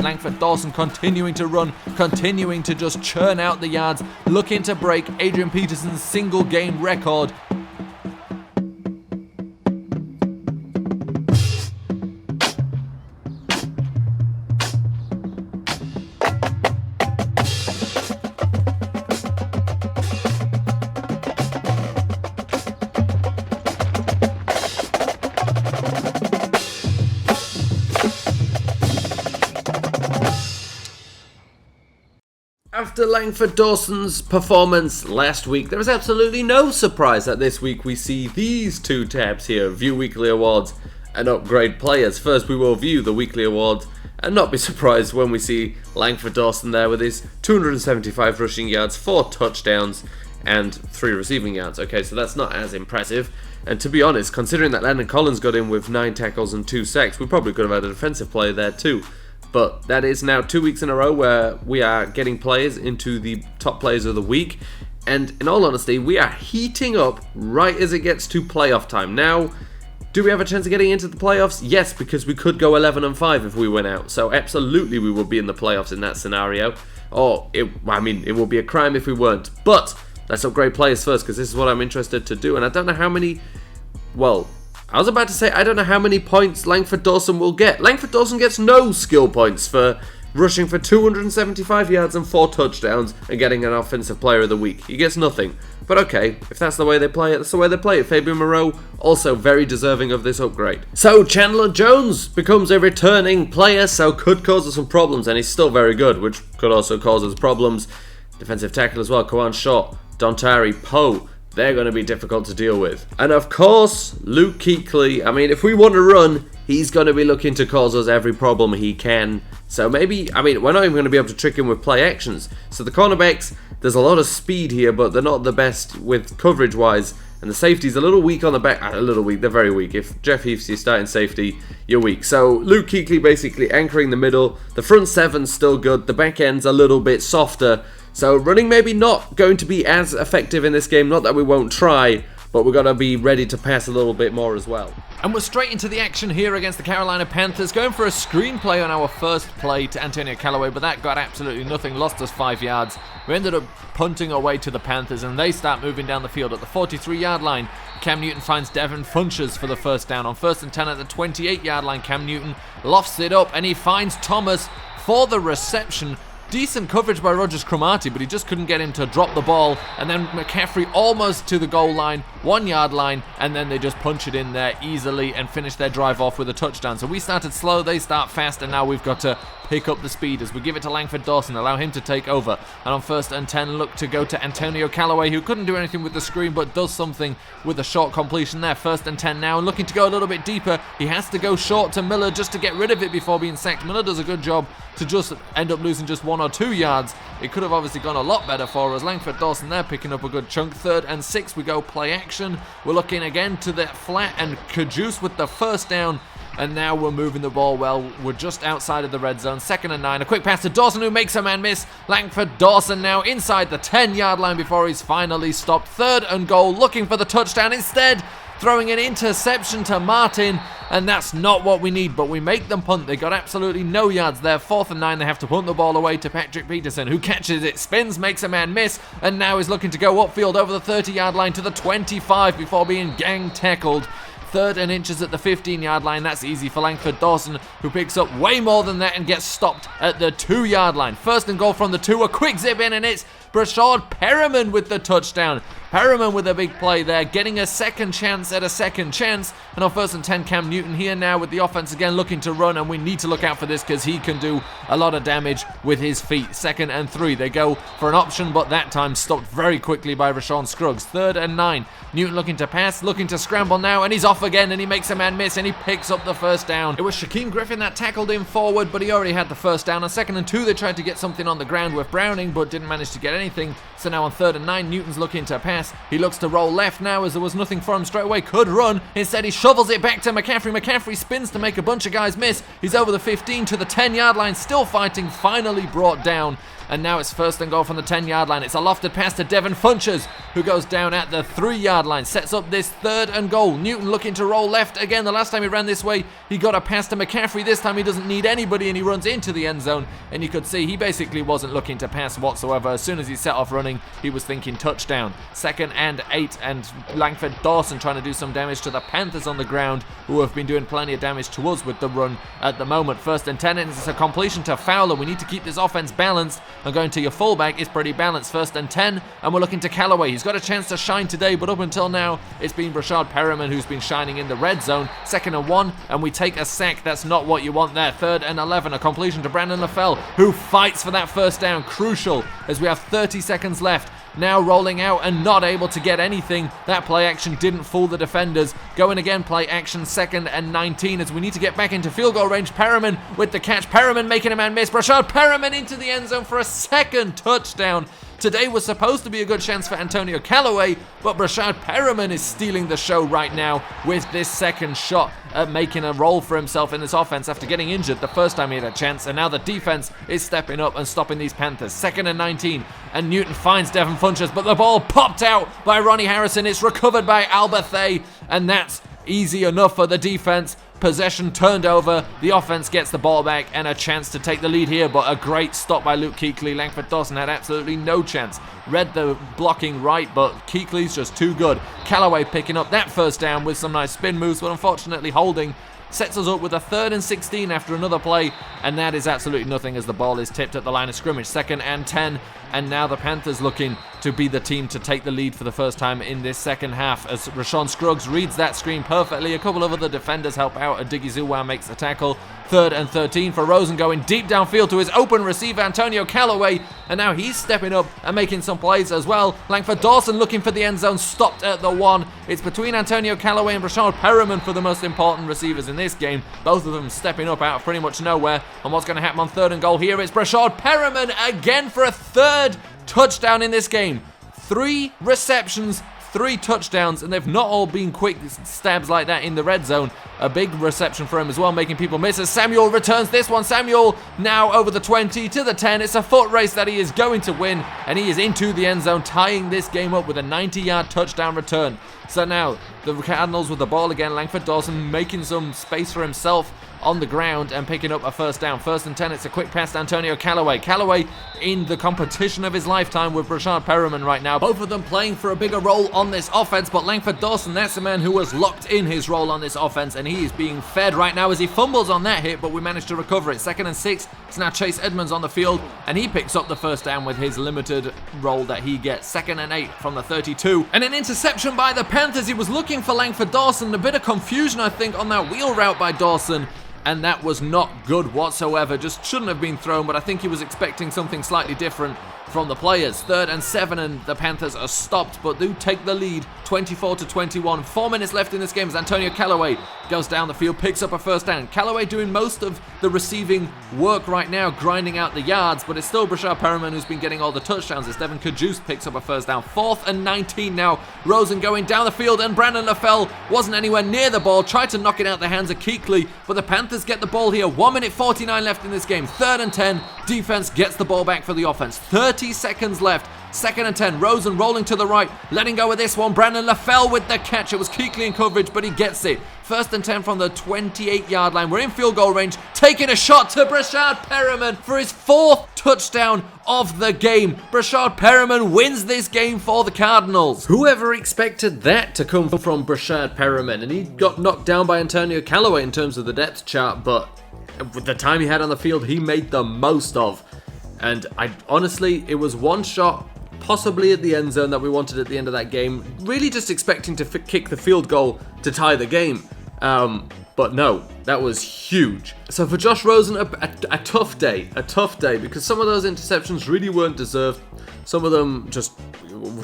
Langford Dawson continuing to run, continuing to just churn out the yards, looking to break Adrian Peterson's single game record. After Langford Dawson's performance last week, there is absolutely no surprise that this week we see these two tabs here, View Weekly Awards and Upgrade Players. First we will view the weekly awards and not be surprised when we see Langford Dawson there with his 275 rushing yards, 4 touchdowns and 3 receiving yards. Okay, so that's not as impressive. And to be honest, considering that Landon Collins got in with 9 tackles and 2 sacks, we probably could have had a defensive player there too. But that is now 2 weeks in a row where we are getting players into the top players of the week. And in all honesty, we are heating up right as it gets to playoff time. Now, do we have a chance of getting into the playoffs? Yes, because we could go 11-5 if we win out. So absolutely we will be in the playoffs in that scenario. Or, it would be a crime if we weren't. But let's upgrade players first, because this is what I'm interested to do. And I don't know how many... Well, I was about to say, I don't know how many points Langford Dawson will get. Langford Dawson gets no skill points for rushing for 275 yards and 4 touchdowns and getting an Offensive Player of the Week. He gets nothing. But okay, if that's the way they play it, that's the way they play it. Fabian Moreau, also very deserving of this upgrade. So Chandler Jones becomes a returning player, so could cause us some problems, and he's still very good, which could also cause us problems. Defensive tackle as well, Kawan Shaw, Dontari Poe. They're going to be difficult to deal with. And of course, Luke Kuechly, if we want to run, he's going to be looking to cause us every problem he can. So maybe, we're not even going to be able to trick him with play actions. So the cornerbacks, there's a lot of speed here, but they're not the best with coverage-wise. And the safety's a little weak on the back. A little weak, they're very weak. If Jeff Heath's your starting safety, you're weak. So Luke Kuechly basically anchoring the middle. The front seven's still good. The back end's a little bit softer. So running maybe not going to be as effective in this game, not that we won't try, but we're going to be ready to pass a little bit more as well. And we're straight into the action here against the Carolina Panthers, going for a screenplay on our first play to Antonio Callaway, but that got absolutely nothing, lost us 5 yards. We ended up punting away to the Panthers, and they start moving down the field at the 43-yard line. Cam Newton finds Devin Funches for the first down. On 1st and 10 at the 28-yard line, Cam Newton lofts it up, and he finds Thomas for the reception. Decent coverage by Rogers Cromartie, but he just couldn't get him to drop the ball. And then McCaffrey almost to the goal line, 1 yard line, and then they just punch it in there easily and finish their drive off with a touchdown. So we started slow, they start fast, and now we've got to pick up the speed as we give it to Langford Dawson, allow him to take over. And on 1st and 10, look to go to Antonio Callaway, who couldn't do anything with the screen, but does something with a short completion there. 1st and 10 now, looking to go a little bit deeper. He has to go short to Miller just to get rid of it before being sacked. Miller does a good job to just end up losing just 1 or 2 yards. It could have obviously gone a lot better for us. Langford Dawson there picking up a good chunk. 3rd and 6, we go play action. We're looking again to the flat and Cajuice with the first down. And now we're moving the ball well. We're just outside of the red zone. 2nd and 9. A quick pass to Dawson, who makes a man miss. Langford Dawson now inside the 10-yard line before he's finally stopped. 3rd and goal, looking for the touchdown. Instead, throwing an interception to Martin. And that's not what we need, but we make them punt. They got absolutely no yards there. 4th and 9, they have to punt the ball away to Patrick Peterson, who catches it, spins, makes a man miss, and now is looking to go upfield over the 30-yard line to the 25 before being gang tackled. 3rd and inches at the 15-yard line. That's easy for Langford Dawson, who picks up way more than that and gets stopped at the 2-yard line. 1st and goal from the 2. A quick zip in, and it's Brashard Perriman with the touchdown. Perriman with a big play there, getting a second chance at a second chance. And on 1st and 10, Cam Newton here now with the offense again looking to run, and we need to look out for this because he can do a lot of damage with his feet. 2nd and 3, they go for an option, but that time stopped very quickly by Rashawn Scruggs. 3rd and 9, Newton looking to pass, looking to scramble now, and he's off again, and he makes a man miss, and he picks up the first down. It was Shaquem Griffin that tackled him forward, but he already had the first down. On 2nd and 2, they tried to get something on the ground with Browning, but didn't manage to get anything. So now on 3rd and 9, Newton's looking to pass. pass. He looks to roll left now as there was nothing for him straight away. Could run. Instead, he shovels it back to McCaffrey. McCaffrey spins to make a bunch of guys miss. He's over the 15 to the 10-yard line. Still fighting. Finally brought down. And now it's first and goal from the 10-yard line. It's a lofted pass to Devin Funches, who goes down at the 3-yard line. Sets up this third and goal. Newton looking to roll left again. The last time he ran this way, he got a pass to McCaffrey. This time he doesn't need anybody and he runs into the end zone. And you could see he basically wasn't looking to pass whatsoever. As soon as he set off running, he was thinking touchdown. 2nd and 8, and Langford Dawson trying to do some damage to the Panthers on the ground, who have been doing plenty of damage to us with the run at the moment. 1st and 10, and it's a completion to Fowler. We need to keep this offense balanced. And going to your fullback is pretty balanced. 1st and 10, and we're looking to Callaway. He's got a chance to shine today, but up until now, it's been Brashad Perriman who's been shining in the red zone. 2nd and 1, and we take a sack. That's not what you want there. 3rd and 11, a completion to Brandon LaFell, who fights for that first down. Crucial as we have 30 seconds left. Now rolling out and not able to get anything. That play action didn't fool the defenders. Going again, play action, 2nd and 19 as we need to get back into field goal range. Perriman with the catch. Perriman making a man miss. Brashad Perriman into the end zone for a 2nd touchdown. Today was supposed to be a good chance for Antonio Callaway, but Brashad Perriman is stealing the show right now with this 2nd shot at making a role for himself in this offense after getting injured the first time he had a chance, and now the defense is stepping up and stopping these Panthers. 2nd and 19, and Newton finds Devin Funches, but the ball popped out by Ronnie Harrison. It's recovered by Alberthay, and that's easy enough for the defense. Possession turned over, the offense gets the ball back and a chance to take the lead here, but a great stop by Luke Kuechly. Langford Dawson had absolutely no chance. Read the blocking right, but Kuechly's just too good. Callaway picking up that first down with some nice spin moves, but unfortunately holding sets us up with a 3rd and 16 after another play, and that is absolutely nothing as the ball is tipped at the line of scrimmage. 2nd and 10, and now the Panthers looking to be the team to take the lead for the first time in this second half as Rashawn Scruggs reads that screen perfectly. A couple of other defenders help out. Diggy Zuwau makes the tackle. 3rd and 13 for Rosen going deep downfield to his open receiver Antonio Callaway, and now he's stepping up and making some plays as well. Langford Dawson looking for the end zone, stopped at the 1. It's between Antonio Callaway and Brashad Perriman for the most important receivers in this game. Both of them stepping up out of pretty much nowhere. And what's going to happen on 3rd and goal here? It's Brashad Perriman again for a 3rd touchdown in this game. 3 receptions, 3 touchdowns, and they've not all been quick stabs like that in the red zone. A big reception for him as well, making people miss as Samuel returns this one. Samuel now over the 20 to the 10. It's a foot race that he is going to win, and he is into the end zone, tying this game up with a 90-yard touchdown return. So now the Cardinals with the ball again. Langford Dawson making some space for himself on the ground and picking up a first down. 1st and 10, it's a quick pass to Antonio Callaway. Callaway in the competition of his lifetime with Brashad Perriman right now. Both of them playing for a bigger role on this offense, but Langford Dawson, that's the man who has locked in his role on this offense, and he is being fed right now as he fumbles on that hit, but we managed to recover it. 2nd and 6, it's now Chase Edmonds on the field, and he picks up the first down with his limited role that he gets. 2nd and 8 from the 32, and an interception by the Panthers. He was looking for Langford Dawson. A bit of confusion, I think, on that wheel route by Dawson, and that was not good whatsoever. Just shouldn't have been thrown, but I think he was expecting something slightly different from the players. 3rd and 7, and the Panthers are stopped, but do take the lead 24-21. 4 minutes left in this game as Antonio Callaway goes down the field, picks up a first down. Callaway doing most of the receiving work right now, grinding out the yards, but it's still Brashad Perriman who's been getting all the touchdowns as Devin Kajus picks up a first down. 4th and 19 now. Rosen going down the field, and Brandon LaFell wasn't anywhere near the ball, tried to knock it out the hands of Kuechly, but the Panthers get the ball here. 1 minute 49 left in this game. 3rd and 10. Defense gets the ball back for the offense. 30 seconds left. 2nd and 10. Rosen rolling to the right, letting go of this one. Brandon LaFell with the catch. It was Kuechly in coverage, but he gets it. 1st and 10 from the 28-yard line. We're in field goal range, taking a shot to Brashad Perriman for his 4th touchdown of the game. Brashad Perriman wins this game for the Cardinals. Whoever expected that to come from Brashad Perriman? And he got knocked down by Antonio Callaway in terms of the depth chart, but with the time he had on the field, he made the most of. And honestly, it was one shot, possibly at the end zone, that we wanted at the end of that game. Really just expecting to kick the field goal to tie the game. But no, that was huge. So for Josh Rosen, a tough day, because some of those interceptions really weren't deserved. Some of them just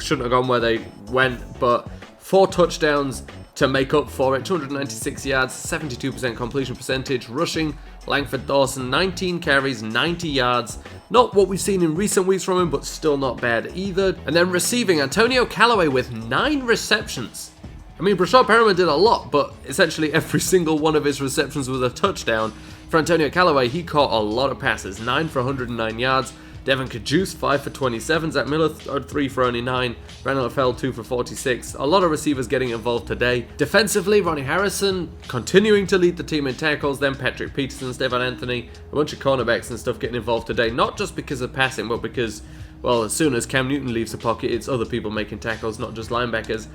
shouldn't have gone where they went, but 4 touchdowns to make up for it. 296 yards, 72% completion percentage. Rushing, Langford Dawson, 19 carries, 90 yards, Not what we've seen in recent weeks from him, but still not bad either. And then receiving, Antonio Callaway with 9 receptions. I mean, Brashad Perriman did a lot, but essentially every single one of his receptions was a touchdown. For Antonio Callaway, he caught a lot of passes, 9 for 109 yards. Devin Cajuste, 5 for 27. Zach Miller, 3 for only 9. Brandon LaFell, 2 for 46. A lot of receivers getting involved today. Defensively, Ronnie Harrison continuing to lead the team in tackles. Then Patrick Peterson, Stevan Anthony, a bunch of cornerbacks and stuff getting involved today. Not just because of passing, but because, well, as soon as Cam Newton leaves the pocket, it's other people making tackles, not just linebackers.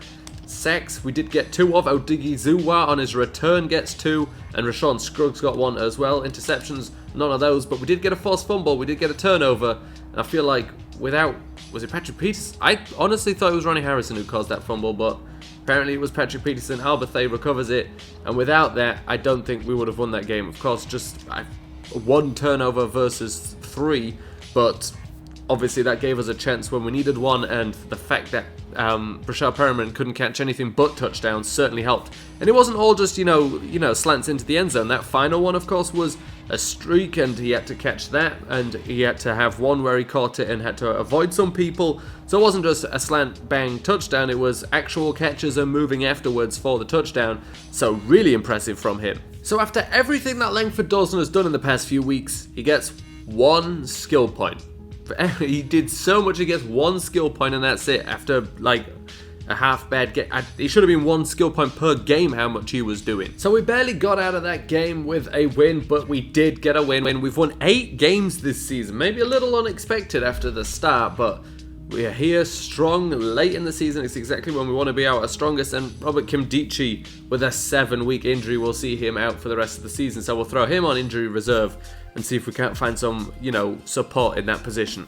Sacks, we did get 2 of. Odigi Zuwa on his return gets 2, and Rashawn Scruggs got 1 as well. Interceptions, none of those, but we did get a forced fumble, we did get a turnover, and I feel like without, was it Patrick Peterson? I honestly thought it was Ronnie Harrison who caused that fumble, but apparently it was Patrick Peterson. Alberthay recovers it, and without that, I don't think we would have won that game. Of course, just 1 turnover versus 3, but obviously that gave us a chance when we needed one, and the fact that Brashad Perriman couldn't catch anything but touchdowns certainly helped. And it wasn't all just, you know, slants into the end zone. That final one, of course, was a streak, and he had to catch that, and he had to have one where he caught it and had to avoid some people. So it wasn't just a slant bang touchdown, it was actual catches and moving afterwards for the touchdown. So really impressive from him. So after everything that Langford Dawson has done in the past few weeks, he gets 1 skill point. He did so much, he gets 1 skill point, and that's it. After like a half bad game, it should have been 1 skill point per game how much he was doing. So we barely got out of that game with a win, but we did get a win. We've won 8 games this season, maybe a little unexpected after the start, but we are here strong late in the season. It's exactly when we want to be out our strongest, and Robert Kimdichie with a 7-week injury, we'll see him out for the rest of the season, so we'll throw him on injury reserve and see if we can't find some, you know, support in that position.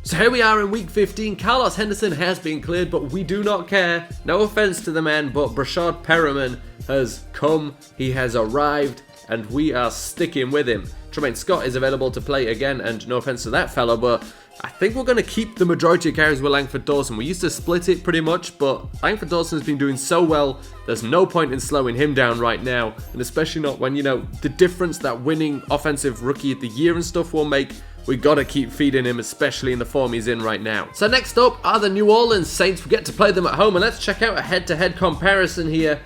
So here we are in week 15. Carlos Henderson has been cleared, but we do not care. No offense to the man, but Brashad Perriman has come, he has arrived, and we are sticking with him. Tremaine Scott is available to play again, and no offense to that fella, but I think we're going to keep the majority of carries with Langford Dawson. We used to split it pretty much, but Langford Dawson has been doing so well, there's no point in slowing him down right now, and especially not when, you know, the difference that winning Offensive Rookie of the Year and stuff will make. We gotta keep feeding him, especially in the form he's in right now. So next up are the New Orleans Saints. We get to play them at home, and let's check out a head-to-head comparison here.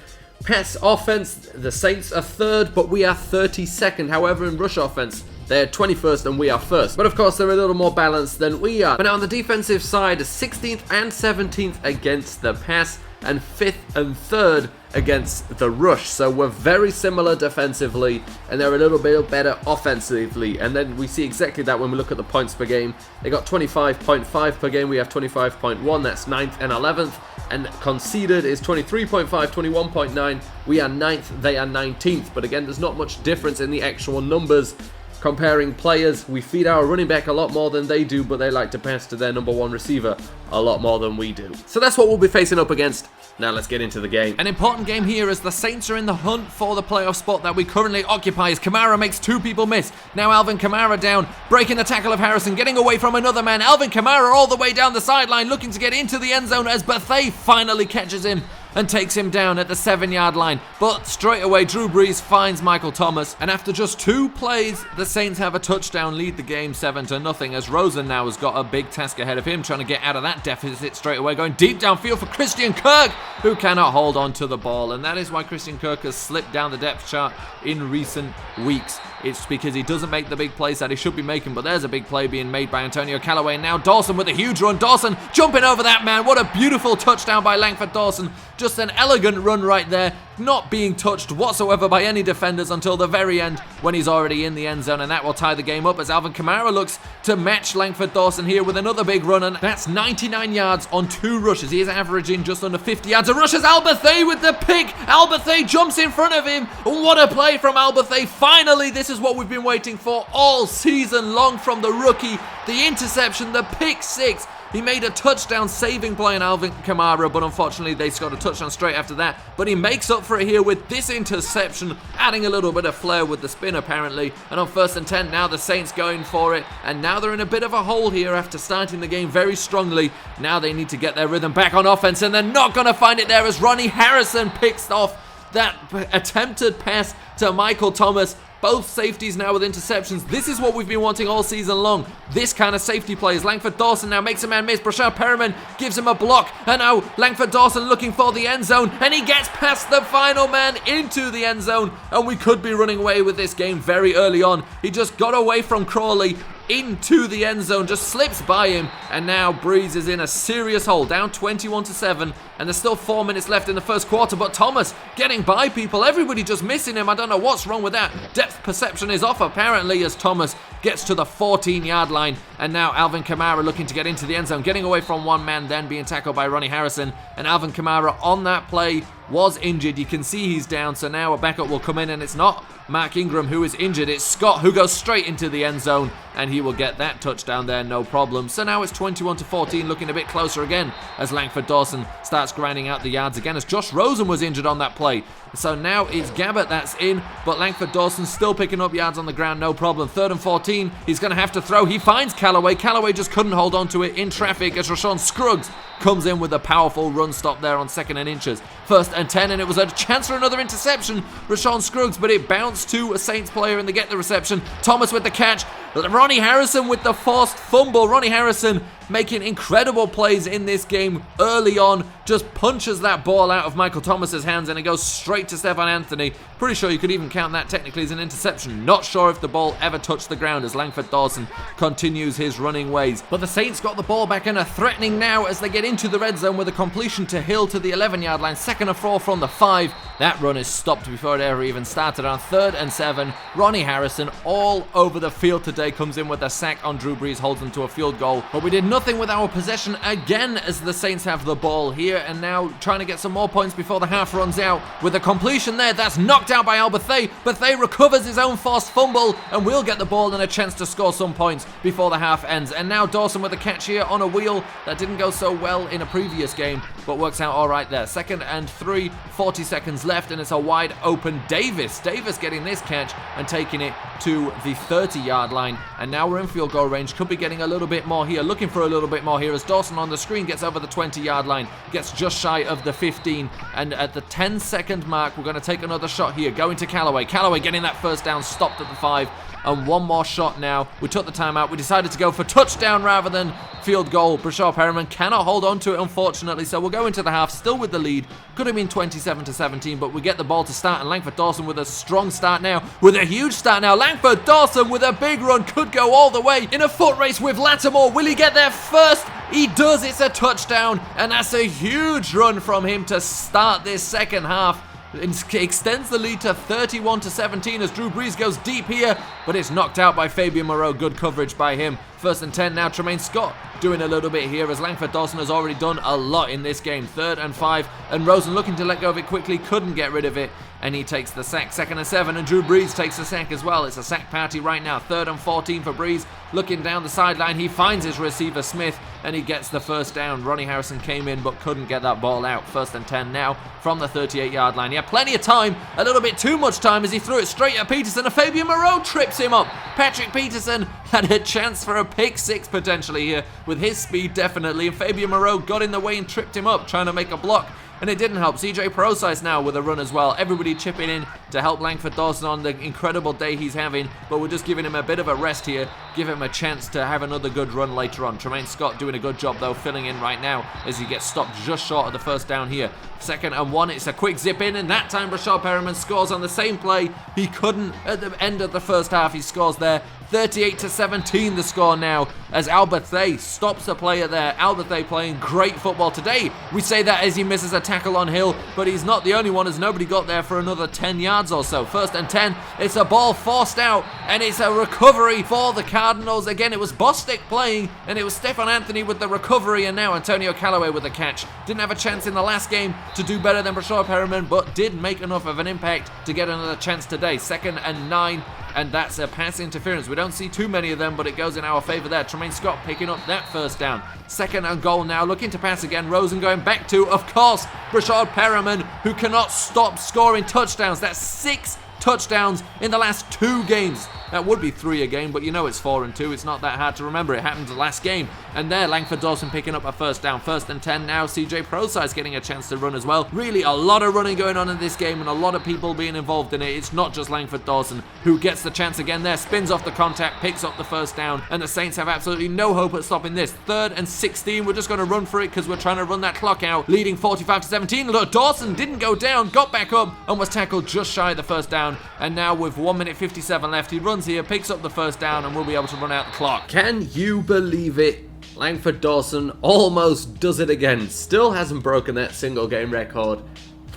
Pass offense, the Saints are 3rd, but we are 32nd. However, in rush offense, they're 21st and we are 1st. But of course, they're a little more balanced than we are. But now on the defensive side, 16th and 17th against the pass, and 5th and 3rd against the rush. So we're very similar defensively, and they're a little bit better offensively. And then we see exactly that when we look at the points per game. They got 25.5 per game, we have 25.1, that's 9th and 11th. And conceded is 23.5, 21.9. We are 9th, they are 19th. But again, there's not much difference in the actual numbers. Comparing players, we feed our running back a lot more than they do, but they like to pass to their number 1 receiver a lot more than we do. So that's what we'll be facing up against. Now let's get into the game. An important game here as the Saints are in the hunt for the playoff spot that we currently occupy as Kamara makes 2 people miss. Now Alvin Kamara down, breaking the tackle of Harrison, getting away from another man. Alvin Kamara all the way down the sideline looking to get into the end zone as Bethea finally catches him and takes him down at the 7-yard line. But straight away, Drew Brees finds Michael Thomas, and after just 2 plays, the Saints have a touchdown, lead the game 7-0, as Rosen now has got a big task ahead of him, trying to get out of that deficit straight away, going deep downfield for Christian Kirk, who cannot hold on to the ball, and that is why Christian Kirk has slipped down the depth chart in recent weeks. It's because he doesn't make the big plays that he should be making, but there's a big play being made by Antonio Callaway, and now Dawson with a huge run. Dawson jumping over that man. What a beautiful touchdown by Langford Dawson. Just an elegant run right there, not being touched whatsoever by any defenders until the very end when he's already in the end zone, and that will tie the game up as Alvin Kamara looks to match Langford Dawson here with another big run, and that's 99 yards on 2 rushes. He is averaging just under 50 yards. And rushes Alberthay with the pick. Alberthay jumps in front of him. What a play from Alberthay. Finally, this is what we've been waiting for all season long from the rookie. The interception, the pick 6. He made a touchdown saving play on Alvin Kamara, but unfortunately they scored a touchdown straight after that. But he makes up for it here with this interception, adding a little bit of flair with the spin apparently. And on 1st and 10, now the Saints going for it. And now they're in a bit of a hole here after starting the game very strongly. Now they need to get their rhythm back on offense, and they're not going to find it there as Ronnie Harrison picks off That attempted pass to Michael Thomas. Both safeties now with interceptions. This is what we've been wanting all season long. This kind of safety plays. Langford Dawson now makes a man miss. Brashard Perriman gives him a block. And now Langford Dawson looking for the end zone. And he gets past the final man into the end zone. And we could be running away with this game very early on. He just got away from Crawley into the end zone, just slips by him, and now Breeze is in a serious hole, down 21-7, and there's still 4 minutes left in the first quarter, but Thomas getting by people, everybody just missing him. I don't know what's wrong with that. Depth perception is off apparently as Thomas gets to the 14-yard line, and now Alvin Kamara looking to get into the end zone, getting away from one man, then being tackled by Ronnie Harrison, and Alvin Kamara on that play was injured. You can see he's down, so now a backup will come in, and it's not Mark Ingram who is injured, it's Scott who goes straight into the end zone, and he will get that touchdown there, no problem. So now it's 21-14, looking a bit closer again as Langford Dawson starts grinding out the yards again as Josh Rosen was injured on that play. So now it's Gabbert that's in, but Langford Dawson still picking up yards on the ground, no problem. 3rd and 14, he's going to have to throw. He finds Callaway. Callaway just couldn't hold on to it in traffic as Rashawn Scruggs comes in with a powerful run stop there on 2nd and inches. 1st and 10, and it was a chance for another interception, Rashawn Scruggs, but it bounced to a Saints player and they get the reception. Thomas with the catch. Ronnie Harrison with the forced fumble. Ronnie Harrison making incredible plays in this game early on, just punches that ball out of Michael Thomas's hands and it goes straight to Stephon Anthony. Pretty sure you could even count that technically as an interception. Not sure if the ball ever touched the ground as Langford Dawson continues his running ways. But the Saints got the ball back and are threatening now as they get into the red zone with a completion to Hill to the 11-yard line. 2nd and 4 from the 5. That run is stopped before it ever even started on 3rd and 7. Ronnie Harrison all over the field today, comes in with a sack on Drew Brees, holds them to a field goal. But we did nothing with our possession again as the Saints have the ball here and now trying to get some more points before the half runs out. With a completion there, that's knocked out by Al Bethea. Bethea recovers his own forced fumble and will get the ball and a chance to score some points before the half ends. And now Dawson with a catch here on a wheel that didn't go so well in a previous game, but works out all right there. 2nd and 3, 40 seconds left, and it's a wide open Davis. Davis getting this catch and taking it to the 30-yard line, and now we're in field goal range. Could be getting a little bit more here, looking for a little bit more here as Dawson on the screen gets over the 20-yard line, gets just shy of the 15, and at the 10-second mark we're going to take another shot here, going to Callaway. Callaway getting that first down, stopped at the 5, and one more shot now. We took the timeout, we decided to go for touchdown rather than field goal. Brashard Perriman cannot hold on to it, unfortunately, so we'll go into the half still with the lead. Could have been 27-17, but we get the ball to start, and Langford Dawson with a strong start now, with a huge start now. Langford Dawson with a big run, could go all the way in a foot race with Lattimore. Will he get there first? He does. It's a touchdown, and that's a huge run from him to start this second half. It extends the lead to 31-17 as Drew Brees goes deep here, but it's knocked out by Fabian Moreau. Good coverage by him. 1st and 10 now. Tremaine Scott doing a little bit here as Langford Dawson has already done a lot in this game. 3rd and 5, and Rosen looking to let go of it quickly, couldn't get rid of it, and he takes the sack. 2nd and 7, and Drew Brees takes the sack as well. It's a sack party right now. 3rd and 14 for Brees. Looking down the sideline, he finds his receiver Smith, and he gets the first down. Ronnie Harrison came in but couldn't get that ball out. 1st and 10 now from the 38-yard line. He had plenty of time, a little bit too much time as he threw it straight at Peterson, and Fabian Moreau trips him up. Patrick Peterson had a chance for a pick 6 potentially here with his speed definitely, and Fabian Moreau got in the way and tripped him up trying to make a block, and it didn't help. CJ Prosise now with a run as well. Everybody chipping in to help Langford Dawson on the incredible day he's having, but we're just giving him a bit of a rest here, give him a chance to have another good run later on. Tremaine Scott doing a good job though, filling in right now as he gets stopped just short of the first down here. 2nd and 1, it's a quick zip in, and that time Brashard Perriman scores on the same play. He couldn't at the end of the first half. He scores there. 38-17 the score now as Al Bethea stops the player there. Al Bethea playing great football today. We say that as he misses a tackle on Hill, but he's not the only one as nobody got there for another 10 yards or so. 1st and 10, it's a ball forced out, and it's a recovery for the Cardinals. Again, it was Bostic playing, and it was Stephon Anthony with the recovery, and now Antonio Callaway with the catch. Didn't have a chance in the last game to do better than Brashard Perriman, but did make enough of an impact to get another chance today. 2nd and 9, and that's a pass interference. We don't see too many of them, but it goes in our favor there. Tremaine Scott picking up that first down. 2nd and goal now, looking to pass again. Rosen going back to, of course, Brashard Perriman, who cannot stop scoring touchdowns. That's 6 touchdowns in the last 2 games. That would be 3 a game, but you know it's 4 and 2. It's not that hard to remember. It happened the last game. And there, Langford Dawson picking up a first down. 1st and 10 now. CJ Prosize getting a chance to run as well. Really a lot of running going on in this game and a lot of people being involved in it. It's not just Langford Dawson who gets the chance again there. Spins off the contact, picks up the first down. And the Saints have absolutely no hope at stopping this. 3rd and 16. We're just going to run for it because we're trying to run that clock out. Leading 45-17. Look, Dawson didn't go down, got back up and was tackled just shy of the first down. And now with 1 minute 57 left, he runs here, picks up the first down and we'll be able to run out the clock. Can you believe it? Langford Dawson almost does it again. Still hasn't broken that single game record,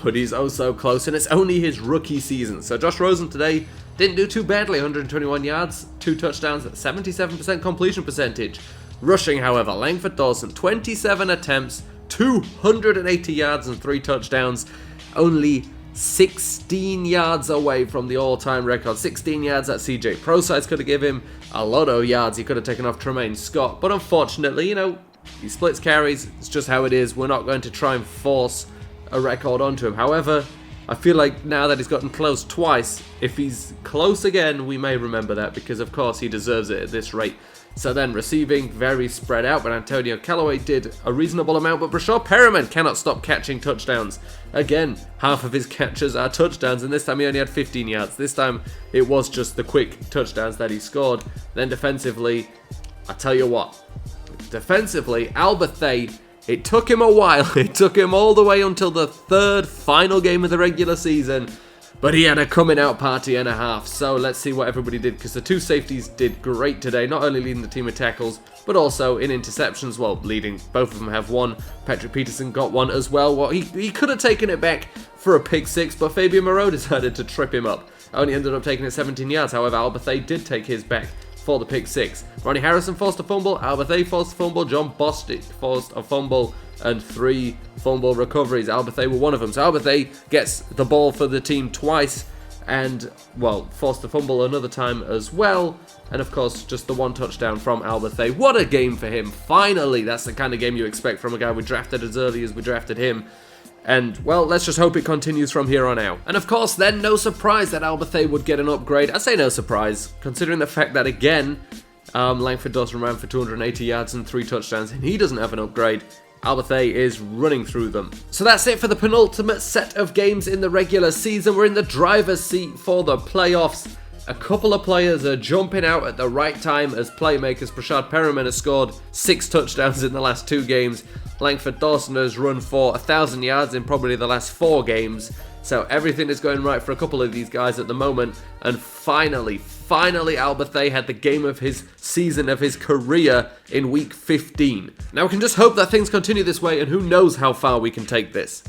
but he's oh so close, and it's only his rookie season. So Josh Rosen today didn't do too badly. 121 yards, 2 touchdowns, 77% completion percentage. Rushing, however, Langford Dawson, 27 attempts, 280 yards and 3 touchdowns. Only 16 yards away from the all-time record. 16 yards that CJ Prosize could have given him. A lot of yards he could have taken off Tremaine Scott. But unfortunately, you know, he splits carries. It's just how it is. We're not going to try and force a record onto him. However, I feel like now that he's gotten close twice, if he's close again, we may remember that because, of course, he deserves it at this rate. So then receiving, very spread out, but Antonio Callaway did a reasonable amount, but Brashard Perriman cannot stop catching touchdowns. Again, half of his catches are touchdowns, and this time he only had 15 yards. This time it was just the quick touchdowns that he scored. Then defensively, I tell you what, defensively, Alberthay, it took him a while. It took him all the way until the 3rd final game of the regular season. But he had a coming out party and a half, so let's see what everybody did, because the 2 safeties did great today, not only leading the team in tackles, but also in interceptions, well, leading, both of them have 1. Patrick Peterson got 1 as well. Well, he could have taken it back for a pick 6, but Fabian Moreau decided to trip him up. Only ended up taking it 17 yards, however, Alberthay did take his back for the pick 6. Ronnie Harrison forced a fumble, Alberthay forced a fumble, John Bostic forced a fumble, and 3 fumble recoveries. Alberthay were one of them. So Alberthay gets the ball for the team twice and, well, forced a fumble another time as well. And, of course, just the 1 touchdown from Alberthay. What a game for him. Finally, that's the kind of game you expect from a guy we drafted as early as we drafted him. And, well, let's just hope it continues from here on out. And, of course, then no surprise that Alberthay would get an upgrade. I say no surprise, considering the fact that, again, Langford Dawson ran for 280 yards and 3 touchdowns, and he doesn't have an upgrade. Alberthay is running through them. So that's it for the penultimate set of games in the regular season. We're in the driver's seat for the playoffs. A couple of players are jumping out at the right time as playmakers. Brashard Perriman has scored 6 touchdowns in the last 2 games. Langford Dawson has run for 1,000 yards in probably the last 4 games. So everything is going right for a couple of these guys at the moment. And finally, Alberthay had the game of his season, of his career, in week 15. Now we can just hope that things continue this way, and who knows how far we can take this.